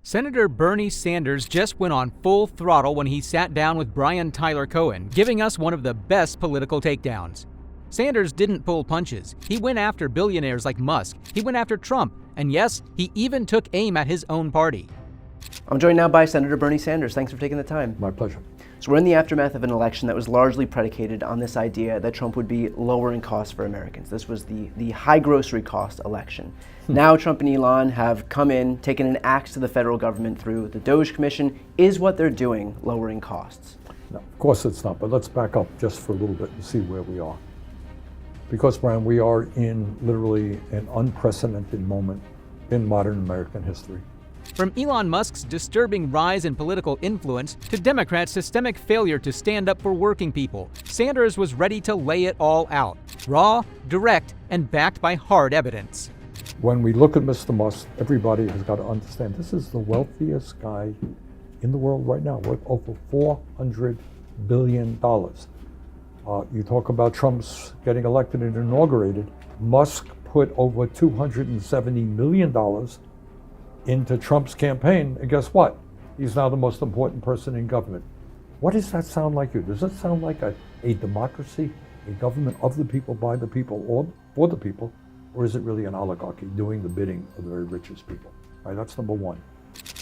Senator Bernie Sanders just went on full throttle when he sat down with Brian Tyler Cohen, giving us one of the best political takedowns. Sanders didn't pull punches. He went after billionaires like Musk. He went after Trump. And yes, he even took aim at his own party. I'm joined now by Senator Bernie Sanders. Thanks for taking the time. My pleasure. So we're in the aftermath of an election that was largely predicated on this idea that Trump would be lowering costs for Americans. This was the high grocery cost election. Now Trump and Elon have come in, taken an axe to the federal government through the DOJ Commission. Is what they're doing lowering costs? No, of course it's not, but let's back up just for a little bit and see where we are. Because, Brian, we are in literally an unprecedented moment in modern American history. From Elon Musk's disturbing rise in political influence to Democrats' systemic failure to stand up for working people, Sanders was ready to lay it all out. Raw, direct, and backed by hard evidence. When we look at Mr. Musk, everybody has got to understand this is the wealthiest guy in the world right now, worth over $400 billion. You talk about Trump's getting elected and inaugurated. Musk put over $270 million into Trump's campaign, and guess what? He's now the most important person in government. What does that sound like you? Does that sound like a democracy, a government of the people, by the people, or for the people? Or is it really an oligarchy doing the bidding of the very richest people? All right, that's number one.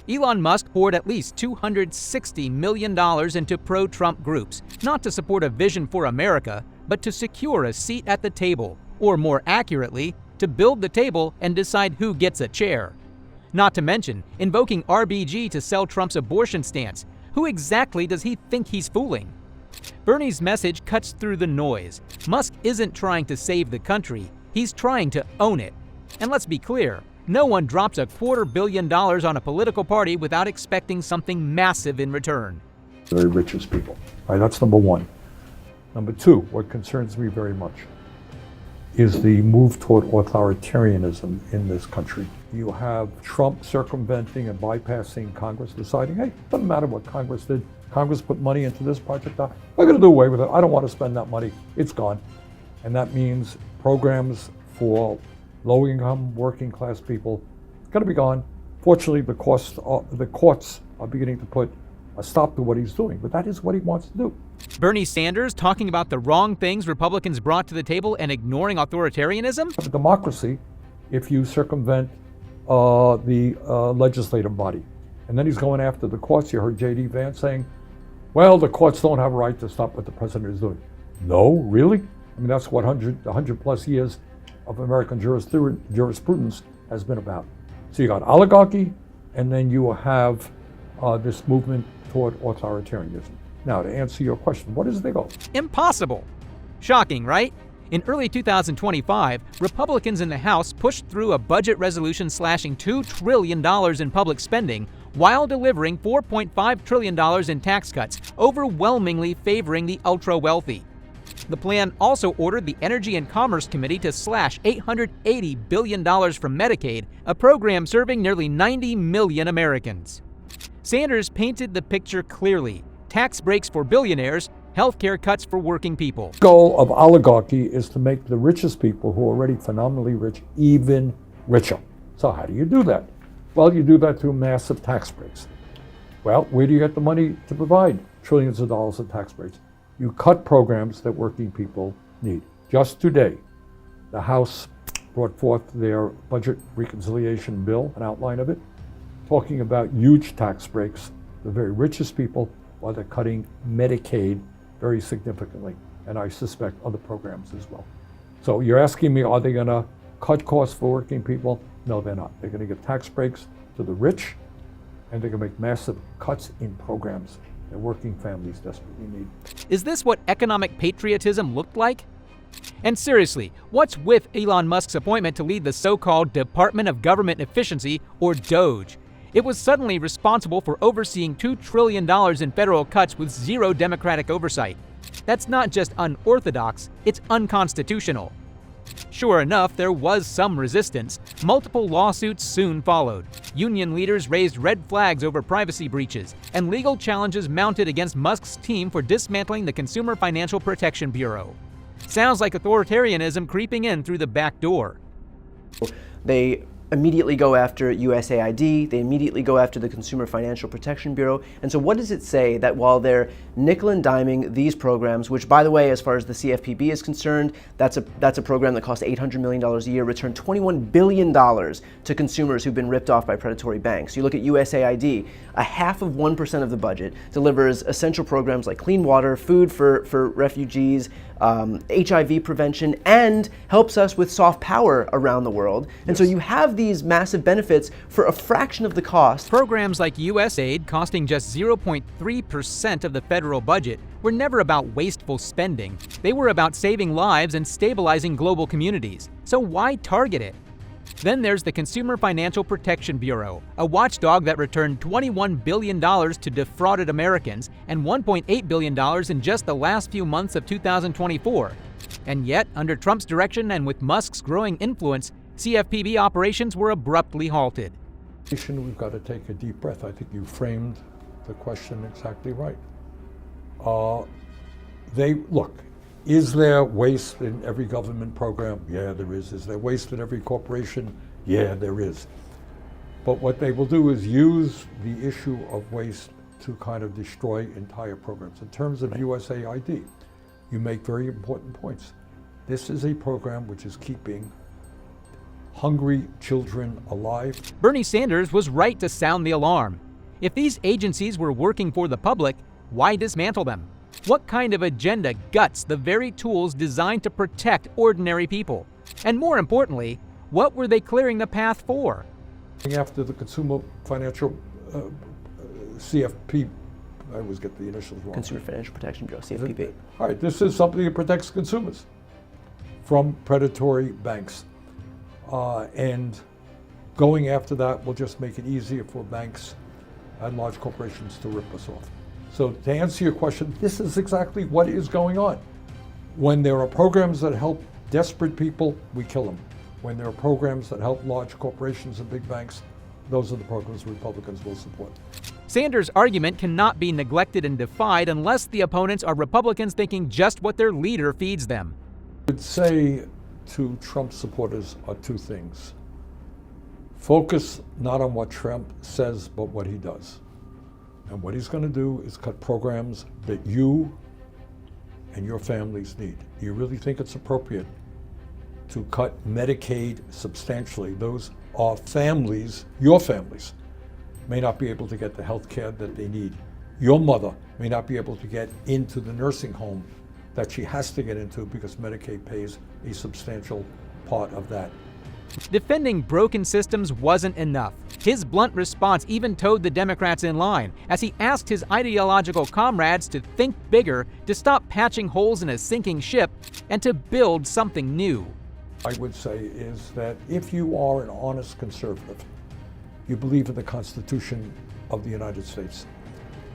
Elon Musk poured at least $260 million into pro-Trump groups, not to support a vision for America, but to secure a seat at the table, or more accurately, to build the table and decide who gets a chair. Not to mention, invoking RBG to sell Trump's abortion stance. Who exactly does he think he's fooling? Bernie's message cuts through the noise. Musk isn't trying to save the country. He's trying to own it. And let's be clear, no one drops $250 million on a political party without expecting something massive in return. The very richest people. All right, that's number one. Number two, what concerns me very much is the move toward authoritarianism in this country. You have Trump circumventing and bypassing Congress, deciding, hey, it doesn't matter what Congress did. Congress put money into this project. I'm going to do away with it. I don't want to spend that money. It's gone. And that means programs for low-income, working-class people got to be gone. Fortunately, the courts are beginning to put a stop to what he's doing, but that is what he wants to do. Bernie Sanders talking about the wrong things Republicans brought to the table and ignoring authoritarianism? A democracy if you circumvent the legislative body. And then he's going after the courts. You heard J.D. Vance saying, well, the courts don't have a right to stop what the president is doing. No, really? I mean, that's what 100 plus years of American jurisprudence has been about. So you got oligarchy, and then you have this movement toward authoritarianism. Now, to answer your question, what is the goal? Impossible. Shocking, right? In early 2025, Republicans in the House pushed through a budget resolution slashing $2 trillion in public spending while delivering $4.5 trillion in tax cuts, overwhelmingly favoring the ultra-wealthy. The plan also ordered the Energy and Commerce Committee to slash $880 billion from Medicaid, a program serving nearly 90 million Americans. Sanders painted the picture clearly. Tax breaks for billionaires, healthcare cuts for working people. The goal of oligarchy is to make the richest people who are already phenomenally rich even richer. So how do you do that? Well, you do that through massive tax breaks. Well, where do you get the money to provide trillions of dollars in tax breaks? You cut programs that working people need. Just today, the House brought forth their budget reconciliation bill, an outline of it, talking about huge tax breaks, the very richest people, while they're cutting Medicaid very significantly, and I suspect other programs as well. So you're asking me, are they going to cut costs for working people? No, they're not. They're going to give tax breaks to the rich, and they're going to make massive cuts in programs that working families desperately need. Is this what economic patriotism looked like? And seriously, what's with Elon Musk's appointment to lead the so-called Department of Government Efficiency, or DOJ? It was suddenly responsible for overseeing $2 trillion in federal cuts with zero Democratic oversight. That's not just unorthodox, it's unconstitutional. Sure enough, there was some resistance. Multiple lawsuits soon followed. Union leaders raised red flags over privacy breaches, and legal challenges mounted against Musk's team for dismantling the Consumer Financial Protection Bureau. Sounds like authoritarianism creeping in through the back door. They immediately go after USAID, they immediately go after the Consumer Financial Protection Bureau. And so what does it say that while they're nickel and diming these programs, which by the way, as far as the CFPB is concerned, that's a program that costs $800 million a year, returned $21 billion to consumers who've been ripped off by predatory banks. You look at USAID, 0.5% of the budget delivers essential programs like clean water, food for refugees, HIV prevention, and helps us with soft power around the world. And so you have these massive benefits for a fraction of the cost. Programs like USAID, costing just 0.3% of the federal budget, were never about wasteful spending. They were about saving lives and stabilizing global communities. So why target it? Then there's the Consumer Financial Protection Bureau, a watchdog that returned $21 billion to defrauded Americans and $1.8 billion in just the last few months of 2024. And yet, under Trump's direction and with Musk's growing influence, CFPB operations were abruptly halted. We've got to take a deep breath. I think you framed the question exactly right. Look, is there waste in every government program? Yeah, there is. Is there waste in every corporation? Yeah, there is. But what they will do is use the issue of waste to kind of destroy entire programs. In terms of USAID, you make very important points. This is a program which is keeping hungry children alive. Bernie Sanders was right to sound the alarm. If these agencies were working for the public, why dismantle them? What kind of agenda guts the very tools designed to protect ordinary people? And more importantly, what were they clearing the path for? After the Consumer Financial CFP, I always get the initials wrong. Consumer Financial Protection Bureau, CFPB. All right, this is something that protects consumers from predatory banks. And going after that will just make it easier for banks and large corporations to rip us off. So to answer your question, this is exactly what is going on. When there are programs that help desperate people, we kill them. When there are programs that help large corporations and big banks, those are the programs Republicans will support. Sanders' argument cannot be neglected and defied unless the opponents are Republicans thinking just what their leader feeds them. I would say to Trump supporters are two things. Focus not on what Trump says, but what he does. And what he's going to do is cut programs that you and your families need. Do you really think it's appropriate to cut Medicaid substantially? Those are families, your families, may not be able to get the health care that they need. Your mother may not be able to get into the nursing home that she has to get into because Medicaid pays a substantial part of that. Defending broken systems wasn't enough. His blunt response even towed the Democrats in line as he asked his ideological comrades to think bigger, to stop patching holes in a sinking ship, and to build something new. I would say is that if you are an honest conservative, you believe in the Constitution of the United States.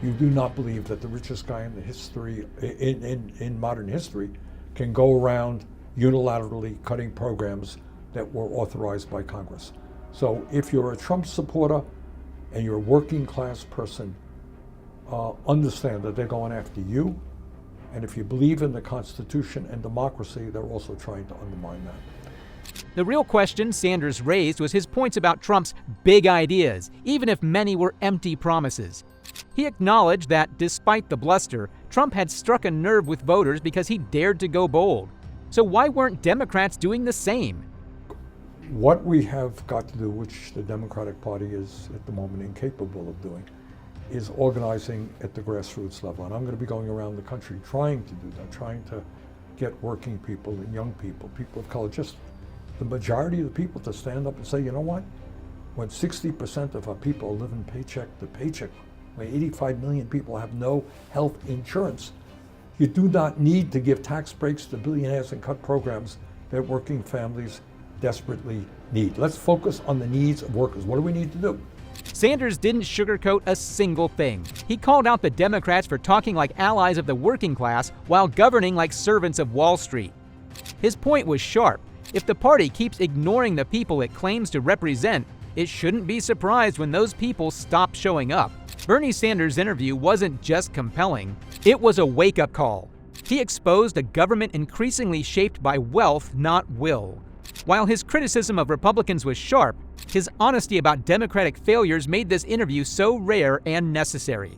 You do not believe that the richest guy in the history, in modern history, can go around unilaterally cutting programs that were authorized by Congress. So if you're a Trump supporter and you're a working class person, understand that they're going after you. And if you believe in the Constitution and democracy, they're also trying to undermine that. The real question Sanders raised was his points about Trump's big ideas, even if many were empty promises. He acknowledged that, despite the bluster, Trump had struck a nerve with voters because he dared to go bold. So why weren't Democrats doing the same? What we have got to do, which the Democratic Party is at the moment incapable of doing, is organizing at the grassroots level. And I'm going to be going around the country trying to do that, trying to get working people and young people, people of color, just the majority of the people to stand up and say, you know what? When 60% of our people are living paycheck to paycheck, when 85 million people have no health insurance, you do not need to give tax breaks to billionaires and cut programs that working families desperately need. Let's focus on the needs of workers. What do we need to do? Sanders didn't sugarcoat a single thing. He called out the Democrats for talking like allies of the working class while governing like servants of Wall Street. His point was sharp. If the party keeps ignoring the people it claims to represent, it shouldn't be surprised when those people stop showing up. Bernie Sanders' interview wasn't just compelling, it was a wake-up call. He exposed a government increasingly shaped by wealth, not will. While his criticism of Republicans was sharp, His honesty about Democratic failures made this interview so rare and necessary.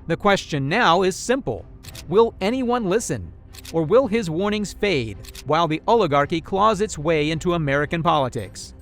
The question now is simple. Will anyone listen? Or will his warnings fade while the oligarchy claws its way into American politics?